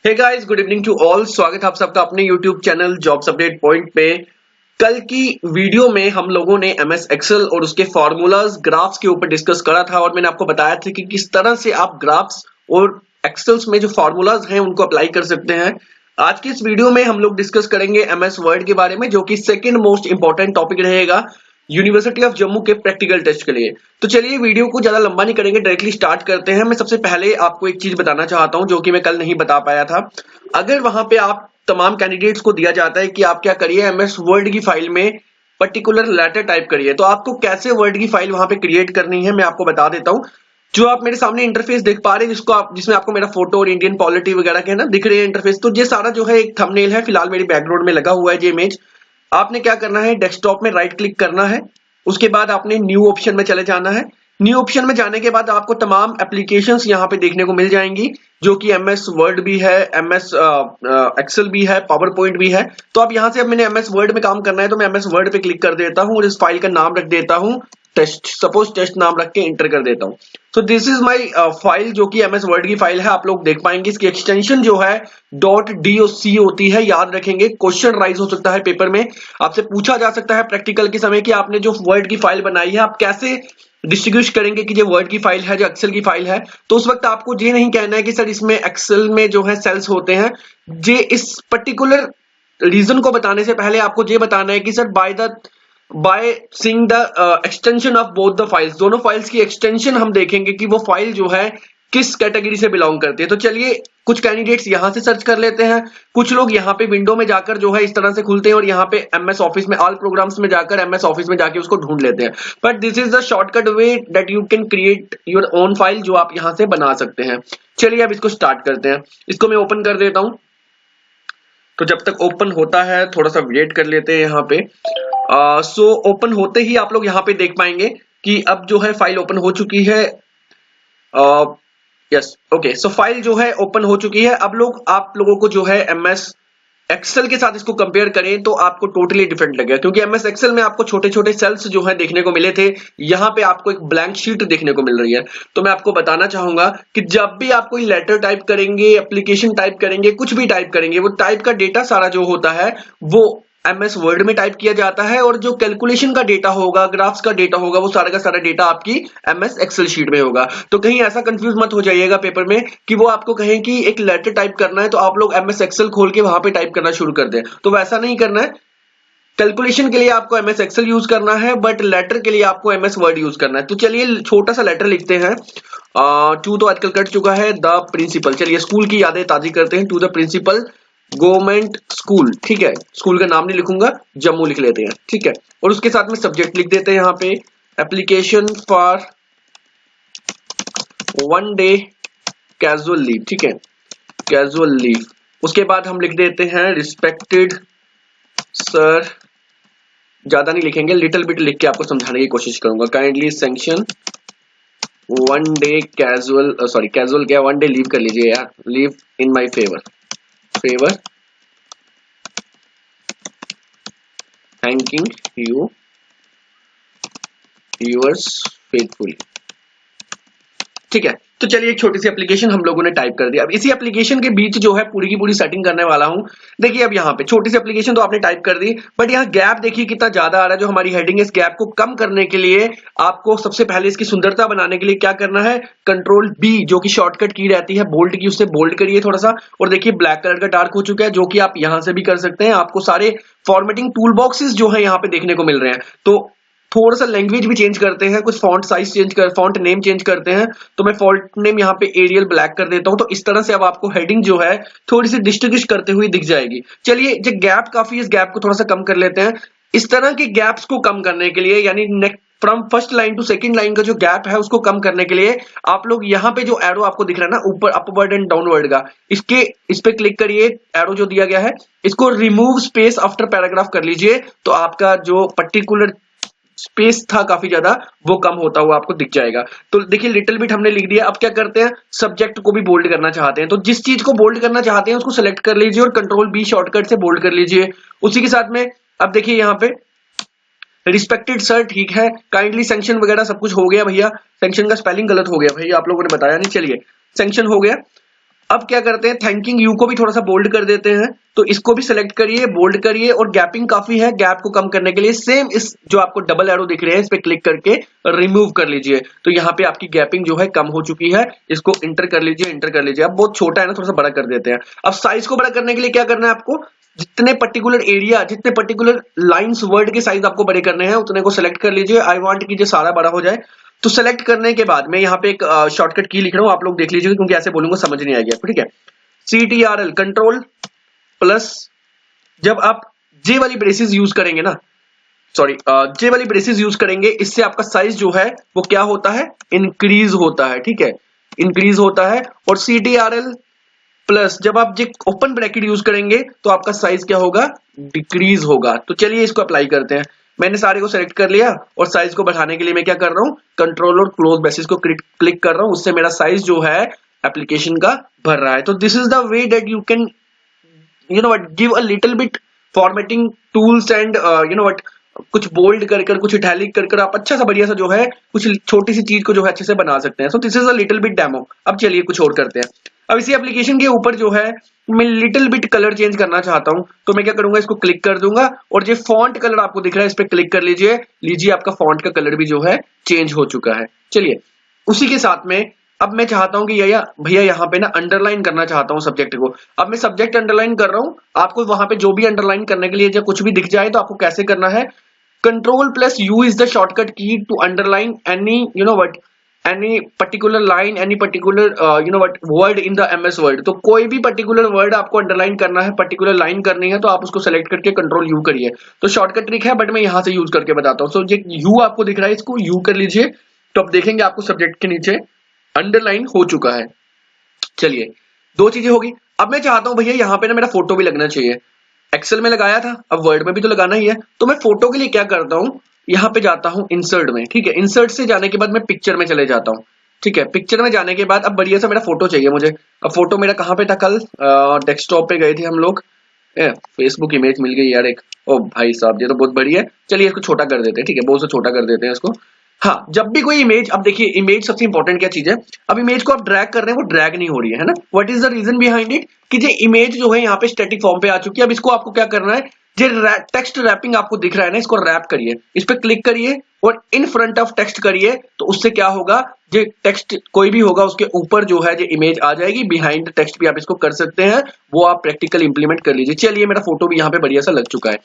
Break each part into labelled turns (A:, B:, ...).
A: Hey guys, good evening to all. स्वागत है आप सबका अपने YouTube channel jobs update point पे। कल की वीडियो में हम लोगों ने एमएस एक्सेल और उसके फॉर्मूलाज ग्राफ्स के ऊपर डिस्कस करा था और मैंने आपको बताया था कि किस तरह से आप ग्राफ्स और एक्सेल्स में जो फॉर्मूलाज हैं उनको अप्लाई कर सकते हैं। आज की इस वीडियो में हम लोग डिस्कस करेंगे एमएस वर्ड के बारे में, जो कि सेकंड मोस्ट इंपॉर्टेंट टॉपिक रहेगा यूनिवर्सिटी ऑफ जम्मू के प्रैक्टिकल टेस्ट के लिए। तो चलिए वीडियो को ज्यादा लंबा नहीं करेंगे, डायरेक्टली स्टार्ट करते हैं। मैं सबसे पहले आपको एक चीज बताना चाहता हूं जो कि मैं कल नहीं बता पाया था। अगर वहां पे आप तमाम कैंडिडेट्स को दिया जाता है कि आप क्या करिए, एमएस वर्ड की फाइल में पर्टिकुलर लेटर टाइप करिए, तो आपको कैसे वर्ड की फाइल वहां पे क्रिएट करनी है मैं आपको बता देता हूं। जो आप मेरे सामने इंटरफेस देख पा रहे हैं, जिसमें आपको मेरा फोटो और इंडियन पॉलिटी वगैरह के ना दिख रहे हैं इंटरफेस, तो ये सारा जो है एक थंबनेल है। फिलहाल मेरी बैकग्राउंड में लगा हुआ है ये इमेज। आपने क्या करना है, डेस्कटॉप में राइट क्लिक करना है, उसके बाद आपने न्यू ऑप्शन में चले जाना है। न्यू ऑप्शन में जाने के बाद आपको तमाम एप्लीकेशंस यहाँ पे देखने को मिल जाएंगी, जो कि एमएस वर्ड भी है, एमएस एक्सेल भी है, पावर पॉइंट भी है। तो अब यहाँ से अब मैंने एमएस वर्ड में काम करना है, तो मैं एमएस वर्ड पे क्लिक कर देता हूँ और इस फाइल का नाम रख देता हूँ टेस्ट। सपोज टेस्ट नाम रख के इंटर कर देता हूँ। तो दिस इज माई फाइल, जो कि एमएस वर्ड की फाइल है। आप लोग देख पाएंगे इसकी एक्सटेंशन जो है .doc होती है। याद रखेंगे, क्वेश्चन राइज हो सकता है पेपर में, आपसे पूछा जा सकता है प्रैक्टिकल के समय कि आपने जो वर्ड की फाइल बनाई है आप कैसे डिस्ट्रीब्यूट करेंगे कि ये वर्ड की फाइल है, जो एक्सेल की फाइल है। तो उस वक्त आपको ये नहीं कहना है कि सर इसमें एक्सेल में जो है सेल्स होते हैं। ये इस पर्टिकुलर रीजन को बताने से पहले आपको ये बताना है कि sir by seeing the extension of both the files, दोनों फाइल्स की एक्सटेंशन हम देखेंगे कि वो फाइल जो है किस कैटेगरी से बिलोंग करती है। तो चलिए कुछ कैंडिडेट्स यहां से सर्च कर लेते हैं, कुछ लोग यहाँ पे विंडो में जाकर जो है इस तरह से खुलते हैं और यहाँ पे एमएस ऑफिस में ऑल प्रोग्राम्स में जाकर एमएस ऑफिस में जाके उसको ढूंढ लेते हैं। But this is the shortcut way that you can create your own file, जो आप यहाँ से बना सकते हैं। चलिए अब इसको स्टार्ट करते हैं। इसको मैं ओपन कर देता हूं। तो जब तक ओपन होता है थोड़ा सा वेट कर लेते हैं यहाँ पे। सो ओपन होते ही आप लोग यहाँ पे देख पाएंगे कि अब जो है फाइल ओपन हो चुकी है। Yes, okay. सो फाइल जो है ओपन हो चुकी है। अब आप लोगों को जो है एमएस एक्सेल के साथ इसको कंपेयर करें तो आपको टोटली डिफरेंट लगेगा, क्योंकि एमएस एक्सेल में आपको छोटे छोटे सेल्स जो है देखने को मिले थे, यहाँ पे आपको एक ब्लैंक शीट देखने को मिल रही है। तो मैं आपको बताना चाहूंगा कि जब भी आप कोई लेटर टाइप करेंगे, एप्लीकेशन टाइप करेंगे, कुछ भी टाइप करेंगे, वो टाइप का डेटा सारा जो होता है वो एमएस वर्ड में टाइप किया जाता है, और जो कैलकुलेशन का डेटा होगा, ग्राफ्स का डेटा होगा, वो सारा का सारा डेटा आपकी एमएस एक्सेल शीट में होगा। तो कहीं ऐसा कंफ्यूज मत हो जाइएगा पेपर में कि वो आपको कहें कि एक लेटर टाइप करना है तो आप लोग एमएस एक्सेल खोल के वहां पे टाइप करना शुरू कर दें। तो वैसा नहीं करना है। कैलकुलेशन के लिए आपको एमएस एक्सेल यूज करना है, बट लेटर के लिए आपको एमएस वर्ड यूज करना है। तो चलिए छोटा सा लेटर लिखते हैं। टू तो आजकल कट चुका है, द प्रिंसिपल। चलिए स्कूल की यादें ताजी करते हैं। To the principal government school, ठीक है। स्कूल का नाम नहीं लिखूंगा, जम्मू लिख लेते हैं, ठीक है। और उसके साथ में सब्जेक्ट लिख देते हैं यहाँ पे, application for 1 day casual leave, ठीक है, कैजुअल लीव। उसके बाद हम लिख देते हैं रिस्पेक्टेड सर। ज्यादा नहीं लिखेंगे, लिटिल बिट लिख के आपको समझाने की कोशिश करूंगा। Kindly sanction 1 day casual, sorry casual क्या, 1 डे लीव कर लीजिए यार, leave in my favour, thanking you yours faithfully, ठीक है। तो चलिए एक छोटी सी एप्लीकेशन हम लोगों ने टाइप कर दी। अब इसी एप्लीकेशन के बीच जो है पूरी की पूरी सेटिंग करने वाला हूं। देखिए अब यहाँ पे छोटी सी एप्लीकेशन तो आपने टाइप कर दी, बट यहाँ गैप देखिए कितना ज्यादा आ रहा है। जो हमारी हेडिंग है, इस गैप को कम करने के लिए आपको सबसे पहले इसकी सुंदरता बनाने के लिए क्या करना है, कंट्रोल बी जो कि शॉर्टकट की रहती है बोल्ड की, उससे बोल्ड करिए थोड़ा सा। और देखिए ब्लैक कलर का डार्क हो चुका है, जो कि आप यहां से भी कर सकते हैं। आपको सारे फॉर्मेटिंग टूल बॉक्सेस जो है यहाँ पे देखने को मिल रहे हैं। तो थोड़ा सा लैंग्वेज भी चेंज करते हैं, कुछ फॉन्ट साइज चेंज कर, फॉन्ट नेम चेंज करते हैं। तो मैं फॉन्ट नेम यहाँ पे एरियल ब्लैक कर देता हूं। तो इस तरह से अब आपको हेडिंग जो है थोड़ी सी डिस्टिंग्विश करते हुए दिख जाएगी। चलिए जो गैप काफी, इस गैप को थोड़ा सा कम कर लेते हैं। इस तरह के गैप्स को कम करने के लिए, यानी from first line to second line का जो गैप है उसको कम करने के लिए आप लोग यहाँ पे जो एरो आपको दिख रहा है ना ऊपर, अपवर्ड एंड डाउनवर्ड का, इस पे क्लिक करिए। एरो जो दिया गया है इसको रिमूव स्पेस आफ्टर पैराग्राफ कर लीजिए, तो आपका जो पर्टिकुलर स्पेस था काफी ज्यादा वो कम होता हुआ आपको दिख जाएगा। तो देखिए लिटिल बिट हमने लिख दिया। अब क्या करते हैं, सब्जेक्ट को भी बोल्ड करना चाहते हैं, तो जिस चीज को बोल्ड करना चाहते हैं उसको सेलेक्ट कर लीजिए और कंट्रोल बी शॉर्टकट से बोल्ड कर लीजिए। उसी के साथ में अब देखिए यहाँ पे रिस्पेक्टेड सर, ठीक है। काइंडली सैंक्शन वगैरह सब कुछ हो गया भैया। सैंक्शन का स्पेलिंग गलत हो गया भैया, आप लोगों ने बताया नहीं। चलिए सैंक्शन हो गया। अब क्या करते हैं, थैंकिंग यू को भी थोड़ा सा बोल्ड कर देते हैं, तो इसको भी सिलेक्ट करिए, बोल्ड करिए, और गैपिंग काफी है, गैप को कम करने के लिए सेम इस जो आपको डबल एरो दिख रहे हैं इस पे क्लिक करके रिमूव कर लीजिए। तो यहाँ पे आपकी गैपिंग जो है कम हो चुकी है, इसको इंटर कर लीजिए, इंटर कर लीजिए। अब बहुत छोटा है ना, थोड़ा सा बड़ा कर देते हैं। अब साइज को बड़ा करने के लिए क्या करना है आपको, जितने पर्टिकुलर एरिया, जितने पर्टिकुलर लाइंस वर्ड के साइज आपको बड़े करने हैं उतने को सिलेक्ट कर लीजिए। आई वांट कीजिए सारा बड़ा हो जाए। तो सेलेक्ट करने के बाद मैं यहाँ पे एक शॉर्टकट की लिख रहा हूँ, आप लोग देख लीजिएगा क्योंकि ऐसे बोलूंगा समझ नहीं आएगा। ठीक है, CTRL कंट्रोल प्लस, जब आप जे वाली ब्रेसेस यूज करेंगे ना, सॉरी जे वाली ब्रेसेस यूज करेंगे, इससे आपका साइज जो है वो क्या होता है, इंक्रीज होता है। ठीक है, इंक्रीज होता है। और CTRL प्लस जब आप जे ओपन ब्रैकेट यूज करेंगे तो आपका साइज क्या होगा, डिक्रीज होगा। तो चलिए इसको अप्लाई करते हैं। मैंने सारे को सेलेक्ट कर लिया और साइज को बढ़ाने के लिए मैं क्या कर रहा हूँ, कंट्रोल और क्लोज ब्रेसेस को क्लिक कर रहा हूँ, उससे मेरा साइज जो है एप्लीकेशन का भर रहा है। तो this is the way that you can give a little bit formatting tools and कुछ बोल्ड कर कर, कुछ इटैलिक कर कर आप अच्छा सा बढ़िया सा जो है कुछ छोटी सी चीज को जो है अच्छे से बना सकते हैं। So this is a little bit demo. अब चलिए कुछ और करते हैं। अब इसी एप्लीकेशन के ऊपर जो है मैं लिटिल बिट कलर चेंज करना चाहता हूं, तो मैं क्या करूंगा, इसको क्लिक कर दूंगा और जो फॉन्ट कलर आपको दिख रहा है इस पे क्लिक कर लीजिए, आपका फॉन्ट का कलर भी जो है चेंज हो चुका है। चलिए उसी के साथ में अब मैं चाहता हूं कि भैया यहाँ पे ना अंडरलाइन करना चाहता हूं सब्जेक्ट को। अब मैं सब्जेक्ट अंडरलाइन कर रहा हूं, आपको वहां पे जो भी अंडरलाइन करने के लिए जब कुछ भी दिख जाए तो आपको कैसे करना है, control plus U is the shortcut key to underline any particular line, any particular word in the MS word. तो कोई भी पर्टिकुलर वर्ड आपको अंडरलाइन करना है, पर्टिकुलर लाइन करनी है, तो आप उसको सेलेक्ट करके कंट्रोल यू करिए। तो शॉर्टकट ट्रिक है बट मैं यहां से यूज करके बताता हूँ। सो ये यू आपको दिख रहा है, इसको यू कर लीजिए, तो आप देखेंगे आपको सब्जेक्ट के नीचे अंडरलाइन हो चुका है। चलिए दो चीजें होगी। अब मैं चाहता हूं भैया यहाँ पे ना मेरा फोटो भी लगना चाहिए। एक्सेल में लगाया था, अब वर्ड में भी तो लगाना ही है। तो मैं फोटो के लिए क्या करता हूं, यहाँ पे जाता हूं इंसर्ट में। ठीक है, इंसर्ट से जाने के बाद मैं पिक्चर में चले जाता हूँ। ठीक है, पिक्चर में जाने के बाद अब बढ़िया सा मेरा फोटो चाहिए मुझे। अब फोटो मेरा कहाँ पे था, कल डेस्कटॉप पे गए थे हम लोग, फेसबुक इमेज मिल गई यार एक। ओ भाई साहब ये तो बहुत बढ़िया है। चलिए इसको छोटा कर देते हैं। ठीक है, बहुत से छोटा कर देते हैं इसको। हाँ, जब भी कोई इमेज, अब देखिए इमेज सबसे इंपॉर्टेंट क्या चीज है, अब इमेज को आप ड्रैग कर रहे हैं वो ड्रैग नहीं हो रही है ना। What is the reason behind it, कि जो इमेज जो है यहाँ पे स्टैटिक फॉर्म पे आ चुकी है। अब इसको आपको क्या करना है, जो टेक्स्ट रैपिंग आपको दिख रहा है ना, इसको रैप करिए, इस पे क्लिक करिए और इन फ्रंट ऑफ टेक्स्ट करिए। तो उससे क्या होगा, जो टेक्स्ट कोई भी होगा उसके ऊपर जो है जो इमेज आ जाएगी। बिहाइंड टेक्स्ट भी आप इसको कर सकते हैं, वो आप प्रैक्टिकल इंप्लीमेंट कर लीजिए। चलिए मेरा फोटो भी यहाँ पे बढ़िया सा लग चुका है।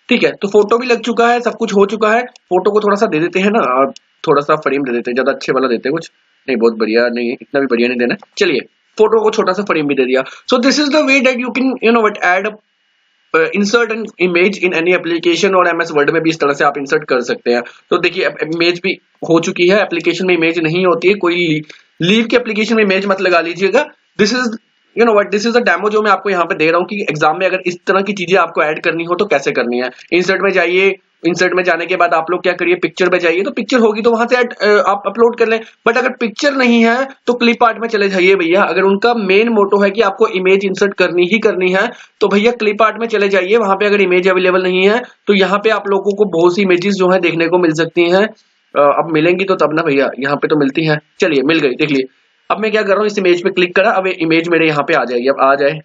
A: ठीक है, तो फोटो भी लग चुका है, सब कुछ हो चुका है। फोटो को थोड़ा सा दे देते हैं ना, और थोड़ा सा फ्रेम दे देते हैं, ज्यादा अच्छे वाला देते हैं कुछ नहीं, बहुत बढ़िया नहीं है, इतना भी बढ़िया नहीं देना। चलिए फोटो को छोटा सा फ्रेम भी दे दिया। So this is the way that you can add insert an image in any application, और MS वर्ड में भी इस तरह से आप इंसर्ट कर सकते हैं। तो देखिए इमेज भी हो चुकी है, एप्लीकेशन में इमेज नहीं होती है, कोई लीव की एप्लीकेशन में इमेज मत लगा लीजिएगा। This is this is a demo जो मैं आपको यहाँ पे दे रहा हूँ कि एग्जाम में अगर इस तरह की चीजें आपको ऐड करनी हो तो कैसे करनी है। इंसर्ट में जाइए, इंसर्ट में जाने के बाद आप लोग क्या करिए, पिक्चर में जाइए, तो पिक्चर होगी तो वहां से आप अपलोड कर लें। बट अगर पिक्चर नहीं है तो क्लिप आर्ट में चले जाइए भैया। अगर उनका मेन मोटो है कि आपको इमेज इंसर्ट करनी ही करनी है तो भैया क्लिप आर्ट में चले जाइए। वहां पे अगर इमेज अवेलेबल नहीं है तो यहाँ पे आप लोगों को बहुत सी इमेजेस जो है देखने को मिल सकती हैं। अब मिलेंगी तो तब ना भैया, यहाँ पे तो मिलती है। चलिए मिल गई, देख लिए। अब मैं क्या कर रहा हूँ, इस इमेज पे क्लिक करा, अब इमेज मेरे यहाँ पे आ जाएगी। अब आ जाए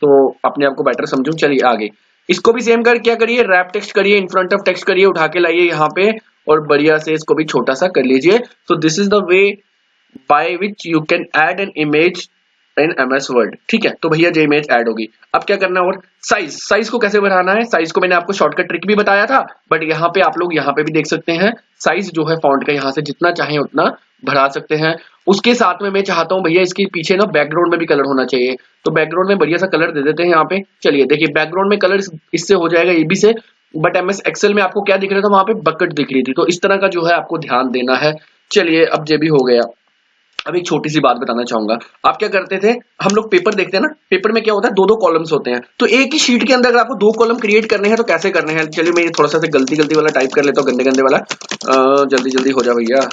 A: तो अपने आप को बेटर समझूं। चलिए आगे इसको भी सेम कर क्या करिए, रैप टेक्स्ट करिए, इन फ्रंट ऑफ टेक्स्ट करिए, उठा के लाइए यहाँ पे और बढ़िया से इसको भी छोटा सा कर लीजिए। So this is the way by which you can add an image in MS word. ठीक है, तो भैया जो इमेज ऐड होगी, अब क्या करना है, और साइज को कैसे बढ़ाना है। साइज को मैंने आपको शॉर्टकट ट्रिक भी बताया था, बट यहाँ पे आप लोग यहाँ पे भी देख सकते हैं साइज जो है फॉन्ट का यहाँ से जितना चाहे उतना बढ़ा सकते हैं। उसके साथ में मैं चाहता हूँ भैया इसके पीछे ना बैकग्राउंड में भी कलर होना चाहिए, तो बैकग्राउंड में बढ़िया सा कलर दे देते हैं यहाँ पे। चलिए देखिए बैकग्राउंड में कलर इससे हो जाएगा EB से, बट MS एक्सेल में आपको क्या दिख रहा था, वहां पे बकेट दिख रही थी। तो इस तरह का जो है आपको ध्यान देना है। चलिए अब ये भी हो गया। अब एक छोटी सी बात बताना चाहूंगा, आप क्या करते थे, हम लोग पेपर देखते हैं ना, पेपर में क्या होता है, दो कॉलम्स होते हैं। तो एक ही शीट के अंदर अगर आपको 2 कॉलम क्रिएट करने हैं तो कैसे करने हैं। चलिए मैं थोड़ा सा गलती वाला टाइप कर लेता हूँ, गंदे वाला। जल्दी हो जा भैया।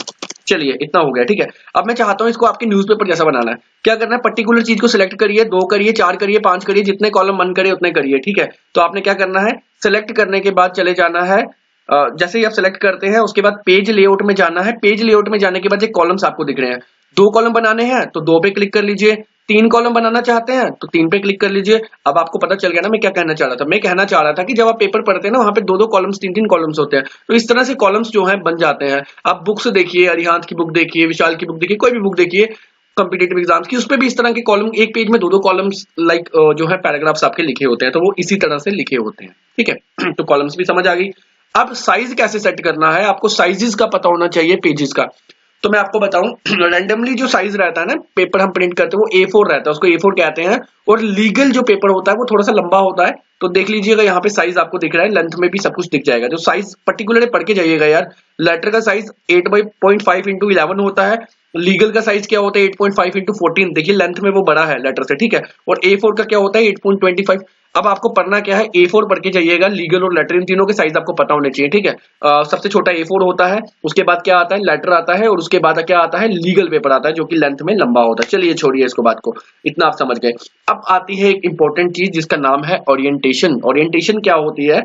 A: चलिए इतना हो गया। ठीक है, अब मैं चाहता हूँ इसको आपके न्यूज़पेपर जैसा बनाना है। क्या करना है, पर्टिकुलर चीज को सिलेक्ट करिए, 2 करिए, 4 करिए, 5 करिए, जितने कॉलम मन करे उतने करिए। ठीक है, तो आपने क्या करना है, सिलेक्ट करने के बाद चले जाना है, जैसे ही आप सिलेक्ट करते हैं उसके बाद पेज लेआउट में जाना है। पेज लेआउट में जाने के बाद ये कॉलम्स आपको दिख रहे हैं, 2 कॉलम बनाने हैं तो 2 पे क्लिक कर लीजिए, 3 कॉलम बनाना चाहते हैं तो 3 पे क्लिक कर लीजिए। अब आपको पता चल गया ना मैं क्या कहना चाह रहा था। मैं कहना चाह रहा था कि जब आप पेपर पढ़ते हैं ना, वहां पे 2-2 कॉलम्स, 3-3 कॉलम्स होते हैं, तो इस तरह से कॉलम्स जो है बन जाते हैं। आप बुक्स देखिए, अरिहंत की बुक देखिए, विशाल की बुक देखिए, कोई भी बुक देखिए कॉम्पिटेटिव एग्जाम्स की, उसपे भी इस तरह के कॉलम, एक पेज में 2-2 कॉलम्स लाइक जो है पैराग्राफ्स आपके लिखे होते हैं, तो वो इसी तरह से लिखे होते हैं, ठीक है। तो कॉलम्स भी समझ आ गई। अब साइज कैसे सेट करना है, आपको साइजेस का पता होना चाहिए पेजेस का। तो मैं आपको बताऊं रैंडमली जो साइज रहता है ना, पेपर हम प्रिंट करते हैं वो A4 रहता है, उसको A4 कहते हैं। और लीगल जो पेपर होता है वो थोड़ा सा लंबा होता है। तो देख लीजिएगा यहाँ पे साइज आपको दिख रहा है, लेंथ में भी सब कुछ दिख जाएगा। जो साइज पर्टिकुलरली पढ़ के जाइएगा यार। लेटर का साइज 8/5 × 11 होता है। लीगल का साइज क्या होता है 8.5 × 14। देखिए लेंथ में वो बड़ा है लेटर से, ठीक है। और A4 का क्या होता है 8.25। अब आपको पढ़ना क्या है, A4 पढ़ के जाइएगा। लीगल और लेटर इन तीनों के साइज आपको पता होने चाहिए, ठीक है। सबसे छोटा A4 होता है, उसके बाद क्या आता है लेटर आता है, और उसके बाद क्या आता है लीगल पेपर आता है, जो कि लेंथ में लंबा होता है। चलिए छोड़िए इसको, बात को, इतना आप समझ गए। अब आती है एक इंपॉर्टेंट चीज जिसका नाम है ओरिएंटेशन। ओरिएंटेशन क्या होती है,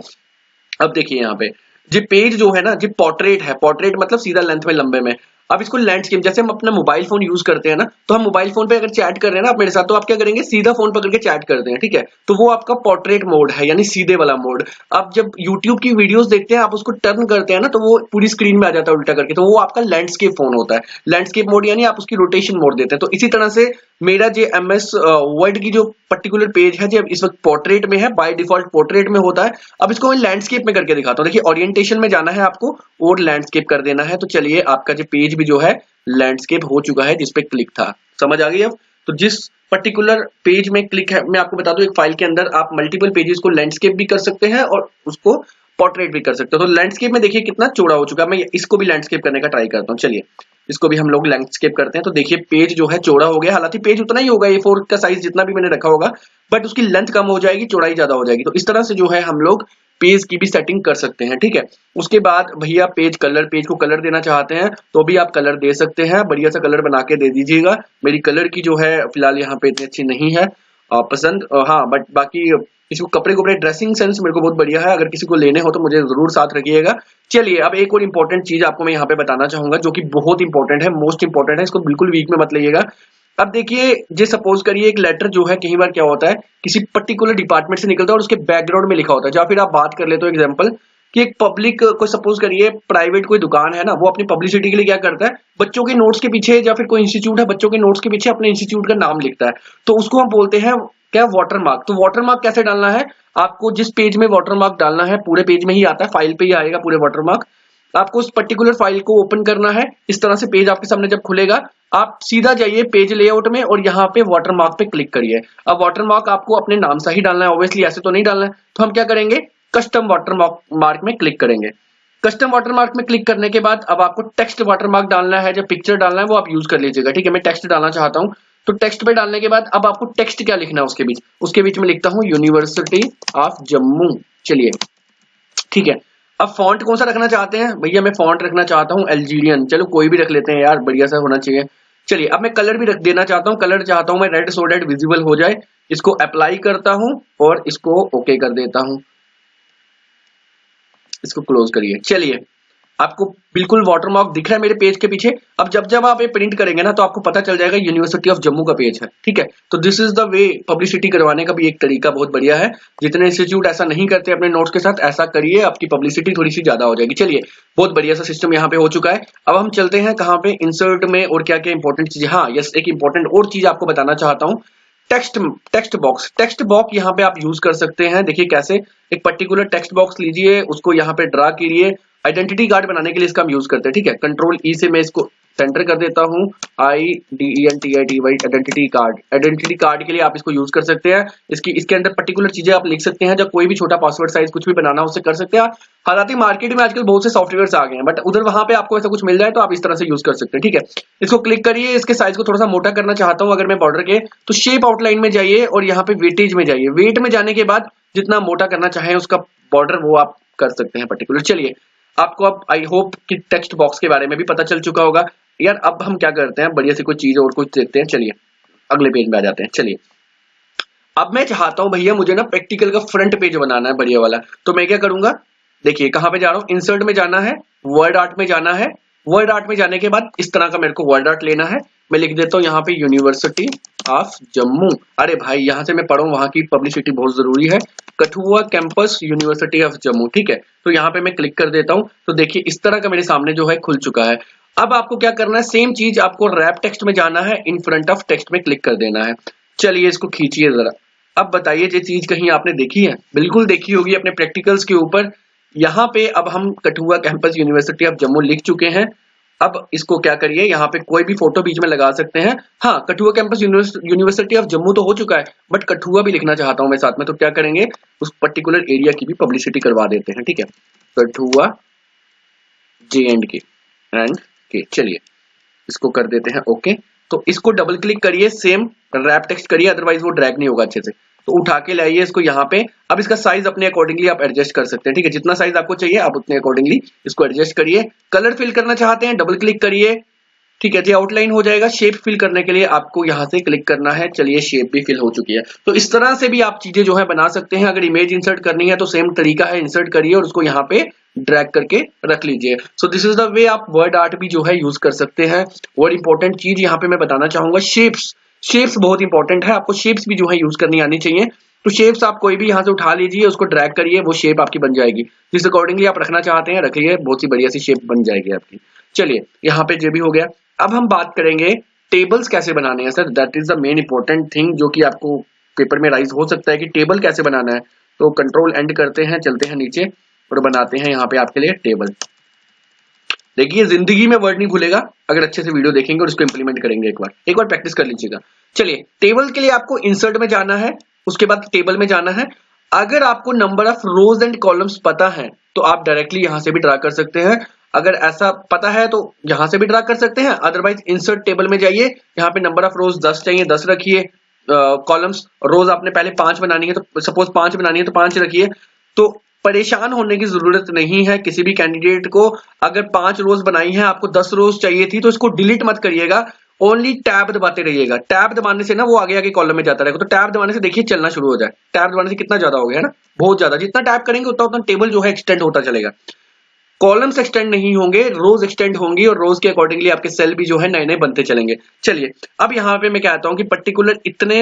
A: अब देखिए यहाँ पे जी पेज जो है ना जी, पोर्ट्रेट है। पोर्ट्रेट मतलब सीधा लेंथ में लंबे में। अब इसको लैंडस्केप, जैसे हम अपना मोबाइल फोन यूज करते हैं ना, तो हम मोबाइल फोन पे अगर चैट कर रहे हैं ना आप मेरे साथ, तो आप क्या करेंगे सीधा फोन पकड़ के चैट करते हैं, ठीक है। तो वो आपका पोर्ट्रेट मोड है, यानी सीधे वाला मोड। अब जब यूट्यूब की वीडियोस देखते हैं, आप उसको टर्न करते हैं ना, तो वो पूरी स्क्रीन में आ जाता है उल्टा करके, तो वो आपका लैंडस्केप फोन होता है। लैंडस्केप मोड यानी आप उसकी रोटेशन मोड देते हैं। तो इसी तरह से मेरा जो MS वर्ड की जो पर्टिकुलर पेज है जो इस वक्त पोर्ट्रेट में है, बाय डिफॉल्ट पोर्ट्रेट में होता है। अब इसको मैं लैंडस्केप में करके दिखाता हूँ। देखिए ओरिएंटेशन में जाना है आपको और लैंडस्केप कर देना है। तो चलिए आपका जो पेज भी जो है लैंडस्केप हो चुका है, जिसपे क्लिक था, समझ आ गई अब। तो जिस पर्टिकुलर पेज में क्लिक है, मैं आपको बता दूं एक फाइल के अंदर आप मल्टीपल पेजेस को लैंडस्केप भी कर सकते हैं और उसको पोर्ट्रेट भी कर सकते हो। तो लैंडस्केप में देखिए कितना चौड़ा हो चुका है। मैं इसको भी लैंडस्केप करने का ट्राई करता हूँ। चलिए इसको भी हम लोग लैंडस्केप करते हैं। तो देखिए पेज जो है चौड़ा हो गया। हालांकि पेज उतना ही होगा A4 का साइज जितना भी मैंने रखा होगा, बट उसकी लेंथ कम हो जाएगी, चौड़ाई ज्यादा हो जाएगी। तो इस तरह से जो है हम लोग पेज की भी सेटिंग कर सकते हैं, ठीक है। उसके बाद भैया पेज कलर, पेज को कलर देना चाहते हैं तो भी आप कलर दे सकते हैं। बढ़िया सा कलर बना के दे दीजिएगा। मेरी कलर की जो है फिलहाल यहाँ पे इतनी अच्छी नहीं है पसंद, हाँ, बट बाकी किसी को कपड़े कपड़े ड्रेसिंग सेंस मेरे को बहुत बढ़िया है। अगर किसी को लेने हो तो मुझे जरूर साथ रखिएगा। चलिए अब एक और इंपॉर्टेंट चीज आपको मैं यहाँ पे बताना चाहूंगा, जो कि बहुत इंपॉर्टेंट है, मोस्ट इंपॉर्टेंट है। इसको बिल्कुल वीक में मत लीजिएगा। अब देखिए जे सपोज करिए एक लेटर जो है कई बार क्या होता है किसी पर्टिकुलर डिपार्टमेंट से निकलता है और उसके बैकग्राउंड में लिखा होता है। या फिर आप बात कर लेते हो एग्जांपल कि एक पब्लिक को सपोज करिए प्राइवेट कोई दुकान है ना, वो अपनी पब्लिसिटी के लिए क्या करता है बच्चों के नोट्स के पीछे, या फिर कोई इंस्टीट्यूट है बच्चों के नोट्स के पीछे अपने इंस्टीट्यूट का नाम लिखता है। तो उसको हम बोलते हैं क्या, वाटरमार्क। तो वाटरमार्क कैसे डालना है, आपको जिस पेज में वाटरमार्क डालना है पूरे पेज में ही आता है, फाइल पे ही आएगा पूरे वाटरमार्क। आपको उस पर्टिकुलर फाइल को ओपन करना है। इस तरह से पेज आपके सामने जब खुलेगा, आप सीधा जाइए पेज लेआउट में और यहाँ पे वाटरमार्क पे क्लिक करिए। अब वाटरमार्क आपको अपने नाम से ही डालना है, ऑब्वियसली ऐसे तो नहीं डालना है। तो हम क्या करेंगे, कस्टम वाटरमार्क में क्लिक करेंगे। कस्टम वाटरमार्क में क्लिक करने के बाद अब आपको टेक्स्ट वाटरमार्क डालना है, जब पिक्चर डालना है वो आप यूज कर लीजिएगा, ठीक है। मैं टेक्स्ट डालना चाहता हूँ, तो टेक्स्ट पे डालने के बाद अब आपको टेक्स्ट क्या लिखना है उसके बीच में लिखता हूँ यूनिवर्सिटी ऑफ जम्मू। चलिए ठीक है। अब फॉन्ट कौन सा रखना चाहते हैं भैया, मैं फॉन्ट रखना चाहता हूँ एल्जीरियन, चलो कोई भी रख लेते हैं यार, बढ़िया सा होना चाहिए। चलिए अब मैं कलर भी रख देना चाहता हूँ, कलर चाहता हूँ मैं रेड, सो डेट विजिबल हो जाए। इसको अप्लाई करता हूँ और इसको ओके कर देता हूँ। इसको क्लोज करिए। चलिए आपको बिल्कुल वाटरमार्क दिख रहा है मेरे पेज के पीछे। अब जब आप ये प्रिंट करेंगे ना, तो आपको पता चल जाएगा यूनिवर्सिटी ऑफ जम्मू का पेज है, ठीक है। तो this is the way, publicity करवाने का भी एक तरीका बहुत बढ़िया है। जितने इंस्टीट्यूट ऐसा नहीं करते अपने नोट्स के साथ, ऐसा करिए, आपकी पब्लिसिटी थोड़ी सी ज्यादा हो जाएगी। चलिए बहुत बढ़िया सा सिस्टम यहाँ पे हो चुका है। अब हम चलते हैं कहाँ पे, इंसर्ट में, और क्या क्या इंपॉर्टेंट चीज। हाँ यस, एक इंपॉर्टेंट और चीज आपको बताना चाहता हूँ, टेक्स्ट बॉक्स यहाँ पे आप यूज कर सकते हैं। देखिए कैसे, एक पर्टिकुलर टेक्स्ट बॉक्स लीजिए, उसको यहाँ पे ड्रा कीजिए। आइडेंटिटी कार्ड बनाने के लिए इसका हम यूज करते हैं, ठीक है। कंट्रोल ई से मैं इसको सेंटर कर देता हूँ, IDENTITY identity card. Identity card के लिए आप इसको यूज कर सकते हैं। इसके अंदर पर्टिकुलर चीजें आप लिख सकते हैं, जब कोई भी छोटा पासवर्ड साइज कुछ भी बनाना हो उससे कर सकते हैं। हालांकि मार्केट में आजकल बहुत से सॉफ्टवेयर आ गए हैं, बट उधर वहां पे आपको ऐसा कुछ मिल जाए तो आप इस तरह से यूज कर सकते हैं, ठीक है। इसको क्लिक करिए, इसके साइज को थोड़ा सा मोटा करना चाहता हूँ अगर मैं बॉर्डर के, तो शेप आउटलाइन में जाइए और यहाँ पे वेटेज में जाइए। वेट में जाने के बाद जितना मोटा करना चाहें उसका बॉर्डर, वो आप कर सकते हैं पर्टिकुलर। चलिए आपको अब आई होप कि टेक्स्ट बॉक्स के बारे में भी पता चल चुका होगा यार। अब हम क्या करते हैं, बढ़िया से कोई चीज और कुछ देखते हैं। चलिए अगले पेज में आ जाते हैं। चलिए अब मैं चाहता हूं भैया मुझे ना प्रैक्टिकल का फ्रंट पेज बनाना है बढ़िया वाला। तो मैं क्या करूंगा, देखिए कहां पे जा रहा हूं, इंसर्ट में जाना है, वर्ड आर्ट में जाना है, वर्ड आर्ट में जाने के बाद इस तरह का मेरे को वर्ड आर्ट लेना है। मैं लिख देता हूँ यहाँ पे यूनिवर्सिटी ऑफ जम्मू। अरे भाई यहाँ से मैं पढ़ूँ, वहां की पब्लिसिटी बहुत जरूरी है। Kathua campus university of Jammu, ठीक है। तो यहाँ पे मैं क्लिक कर देता हूँ। तो देखिए इस तरह का मेरे सामने जो है खुल चुका है। अब आपको क्या करना है, सेम चीज आपको रैप टेक्स्ट में जाना है, इन फ्रंट ऑफ टेक्स्ट में क्लिक कर देना है। चलिए इसको खींचिए जरा। अब बताइए ये चीज कहीं आपने देखी है? बिल्कुल देखी होगी अपने प्रैक्टिकल्स के ऊपर। यहाँ पे अब हम Kathua campus university of Jammu लिख चुके हैं। अब इसको क्या करिए, यहाँ पे कोई भी फोटो बीच में लगा सकते हैं। हाँ, Kathua campus university of Jammu तो हो चुका है, बट कठुआ भी लिखना चाहता हूं मैं साथ में। तो क्या करेंगे, उस पर्टिकुलर एरिया की भी पब्लिसिटी करवा देते हैं, ठीक है। कठुआ JNK। चलिए इसको कर देते हैं ओके। तो इसको डबल क्लिक करिए, सेम रैप टेक्स्ट करिए, अदरवाइज वो ड्रैग नहीं होगा अच्छे से। तो उठा के लाइए इसको यहाँ पे। अब इसका साइज अपने अकॉर्डिंगली आप एडजस्ट कर सकते हैं, ठीक है। जितना साइज आपको चाहिए आप उतने अकॉर्डिंगली इसको एडजस्ट करिए। कलर फिल करना चाहते हैं, डबल क्लिक करिए, ठीक है जी, आउटलाइन हो जाएगा। शेप फिल करने के लिए आपको यहाँ से क्लिक करना है। चलिए शेप भी फिल हो चुकी है। तो इस तरह से भी आप चीजें जो है बना सकते हैं। अगर इमेज इंसर्ट करनी है तो सेम तरीका है, इंसर्ट करिए और उसको यहाँ पे ड्रैग करके रख लीजिए। So this is the way आप वर्ड आर्ट भी जो है यूज कर सकते हैं। और इंपॉर्टेंट चीज यहाँ पे मैं बताना चाहूंगा, शेप्स। शेप्स बहुत इंपॉर्टेंट है, आपको शेप्स भी जो है यूज करनी आनी चाहिए। तो शेप्स आप कोई भी यहाँ से उठा लीजिए, उसको ड्रैग करिए, वो शेप आपकी बन जाएगी। जिस अकॉर्डिंगली आप रखना चाहते हैं रखिए, बहुत ही बढ़िया सी शेप बन जाएगी आपकी। चलिए यहाँ पे जो भी हो गया। अब हम बात करेंगे टेबल्स कैसे बनाने हैं sir. That is the main important thing जो कि आपको पेपर में राइज हो सकता है कि टेबल कैसे बनाना है। तो कंट्रोल एंड करते हैं, चलते हैं नीचे और बनाते हैं यहाँ पे आपके लिए टेबल। देखिए जिंदगी में वर्ड नहीं भूलेगा अगर अच्छे से वीडियो देखेंगे और उसको इंप्लीमेंट करेंगे। एक बार प्रैक्टिस कर लीजिएगा। चलिए टेबल के लिए आपको इंसर्ट में जाना है, उसके बाद टेबल में जाना है। अगर आपको number of rose and columns पता है तो आप डायरेक्टली यहां से भी ड्रा कर सकते हैं। अगर ऐसा पता है तो यहां से भी ड्रा कर सकते हैं, अदरवाइज इंसर्ट टेबल में जाइए। यहाँ पे नंबर ऑफ रोज 10 चाहिए, 10 रखिए। कॉलम्स रोज आपने पहले 5 बनानी है, तो सपोज 5 बनानी है तो 5 रखिए। तो परेशान होने की जरूरत नहीं है किसी भी कैंडिडेट को। अगर 5 रोज बनाई है, आपको 10 रोज चाहिए थी, तो इसको डिलीट मत करिएगा, ओनली टैब दबाते रहिएगा। टैब दबाने से ना वो आगे आगे कॉलम में जाता रहेगा। तो टैब दबाने से देखिए चलना शुरू हो जाए। टैब दबाने से कितना ज्यादा हो गया है ना, बहुत ज्यादा। जितना टैब करेंगे उतना उतना टेबल जो है एक्सटेंड होता चलेगा। कॉलम्स एक्सटेंड नहीं होंगे, रोज एक्सटेंड होंगी और रोज के अकॉर्डिंगली आपके सेल भी जो है नए नए बनते चलेंगे। चलिए अब यहाँ पे मैं कहता हूँ कि पर्टिकुलर इतने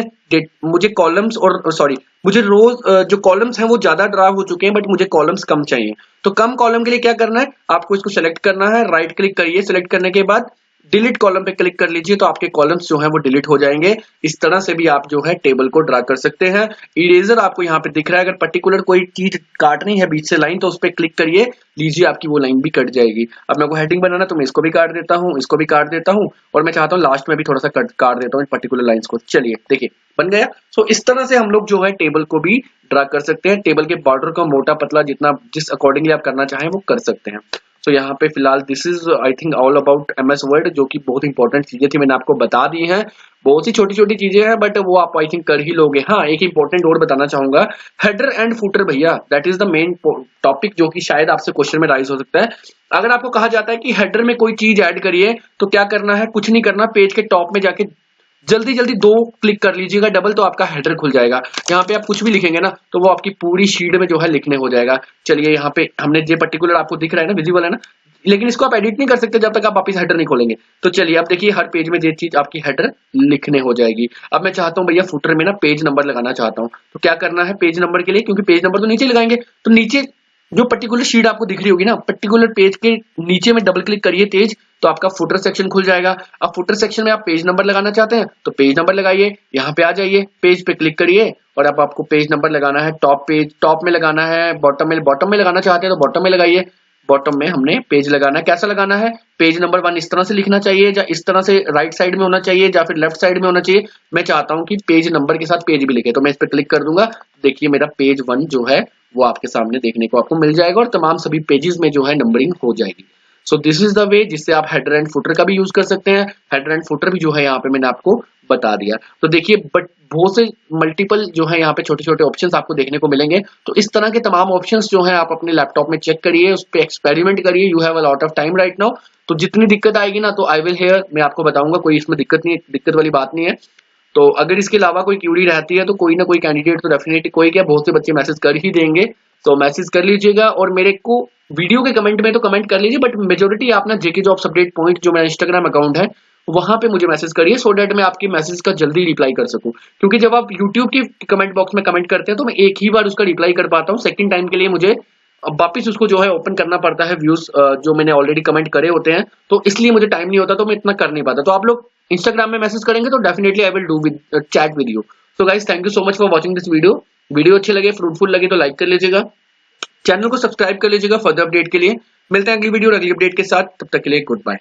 A: मुझे कॉलम्स और सॉरी मुझे रोज जो कॉलम्स हैं वो ज्यादा ड्रा हो चुके हैं, बट मुझे कॉलम्स कम चाहिए। तो कम कॉलम के लिए क्या करना है, आपको इसको सेलेक्ट करना है, राइट क्लिक करिए, सेलेक्ट करने के बाद डिलीट कॉलम पे क्लिक कर लीजिए, तो आपके कॉलम्स जो है वो डिलीट हो जाएंगे। इस तरह से भी आप जो है टेबल को ड्रा कर सकते हैं। इरेजर आपको यहाँ पे दिख रहा है, अगर पर्टिकुलर कोई चीज काटनी है बीच से लाइन तो उस पर क्लिक करिए, लीजिए आपकी वो लाइन भी कट जाएगी। अब मेरे को हेडिंग बनाना तो मैं इसको भी काट देता हूँ, इसको भी काट देता हूँ, और मैं चाहता हूँ लास्ट में भी थोड़ा सा काट देता हूँ पर्टिकुलर लाइन्स को। चलिए देखिए बन गया। सो इस तरह से हम लोग जो है टेबल को भी ड्रा कर सकते हैं। टेबल के बॉर्डर को मोटा पतला जितना जिस अकॉर्डिंगली आप करना चाहें वो कर सकते हैं। तो यहाँ पे फिलहाल this is I think all about MS word, जो कि बहुत इंपॉर्टेंट चीजें थी, मैंने आपको बता दी हैं। बहुत सी छोटी छोटी चीजें हैं बट वो आप आई थिंक कर ही लोगे। हाँ एक इंपॉर्टेंट और बताना चाहूंगा, हेडर एंड फुटर भैया, that is the main topic जो कि शायद आपसे क्वेश्चन में राइज हो सकता है। अगर आपको कहा जाता है कि हेडर में कोई चीज ऐड करिए तो क्या करना है, कुछ नहीं करना, पेज के टॉप में जाके जल्दी जल्दी 2 क्लिक कर लीजिएगा डबल, तो आपका हेडर खुल जाएगा। यहाँ पे आप कुछ भी लिखेंगे ना तो वो आपकी पूरी शीट में जो है लिखने हो जाएगा। चलिए यहाँ पे हमने जो पर्टिकुलर आपको दिख रहा है ना, विजिबल है ना, लेकिन इसको आप एडिट नहीं कर सकते जब तक आप वापस हेडर नहीं खोलेंगे। तो चलिए आप देखिए हर पेज में ये चीज आपकी हेडर लिखने हो जाएगी। अब मैं चाहता हूँ भैया फुटर में ना पेज नंबर लगाना चाहता हूँ, तो क्या करना है, पेज नंबर के लिए, क्योंकि पेज नंबर तो नीचे लगाएंगे, तो नीचे जो पर्टिकुलर शीट आपको दिख रही होगी ना, पर्टिकुलर पेज के नीचे में डबल क्लिक करिए तेज, तो आपका फुटर सेक्शन खुल जाएगा। अब फुटर सेक्शन में आप पेज नंबर लगाना चाहते हैं तो पेज नंबर लगाइए, यहाँ पे आ जाइए, पेज पे क्लिक करिए और अब आपको पेज नंबर लगाना है। टॉप में लगाना है, बॉटम में लगाना चाहते हैं तो बॉटम में लगाइए। बॉटम में हमने पेज लगाना है। कैसा लगाना है, पेज नंबर 1 इस तरह से लिखना चाहिए, या इस तरह से राइट साइड में होना चाहिए, या फिर लेफ्ट साइड में होना चाहिए। मैं चाहता हूं कि पेज नंबर के साथ पेज भी लिखे, तो मैं इस पर क्लिक कर दूंगा। देखिए मेरा पेज 1 जो है वो आपके सामने देखने को आपको मिल जाएगा और तमाम सभी पेजेस में जो है नंबरिंग हो जाएगी। So this is the way जिससे आप हेडर एंड फुटर का भी यूज कर सकते हैं। हेडर एंड फुटर भी जो है यहाँ पे मैंने आपको बता दिया। तो देखिए बट बहुत से मल्टीपल जो है यहाँ पे छोटे छोटे ऑप्शंस आपको देखने को मिलेंगे। तो इस तरह के तमाम ऑप्शंस जो है आप अपने लैपटॉप में चेक करिए, उस पर एक्सपेरिमेंट करिए। You have a lot of time right now. तो जितनी दिक्कत आएगी ना तो आई विल हेयर, मैं आपको बताऊंगा, कोई इसमें दिक्कत वाली बात नहीं है। तो अगर इसके अलावा कोई क्यूरी रहती है तो कोई ना कोई कैंडिडेट तो डेफिनेटली, कोई क्या बहुत से बच्चे मैसेज कर ही देंगे, तो मैसेज कर लीजिएगा और मेरे को वीडियो के कमेंट में तो कमेंट कर लीजिए, बट मेजोरिटी आप ना जेके जॉब्स अपडेट पॉइंट जो मेरा इंस्टाग्राम अकाउंट है वहां पे मुझे मैसेज करिए, सो दैट मैं आपके मैसेज का जल्दी रिप्लाई कर सकूं। क्योंकि जब आप यूट्यूब की कमेंट बॉक्स में कमेंट करते हैं तो मैं एक ही बार उसका रिप्लाई कर पाता हूँ, सेकंड टाइम के लिए मुझे अब वापिस उसको जो है ओपन करना पड़ता है, व्यूज जो मैंने ऑलरेडी कमेंट करे होते हैं, तो इसलिए मुझे टाइम नहीं होता, तो मैं इतना कर नहीं पाता। तो आप लोग इंस्टाग्राम में मैसेज करेंगे तो definitely I will do with chat with you. So guys, thank you so much for watching this video. Video अच्छे लगे, फ्रूटफुल लगे तो लाइक कर लीजिएगा, चैनल को सब्सक्राइब कर लीजिएगा फर्दर अपडेट के लिए। मिलते हैं अगली वीडियो और अगली अपडेट के साथ, तब तक के लिए गुड बाय।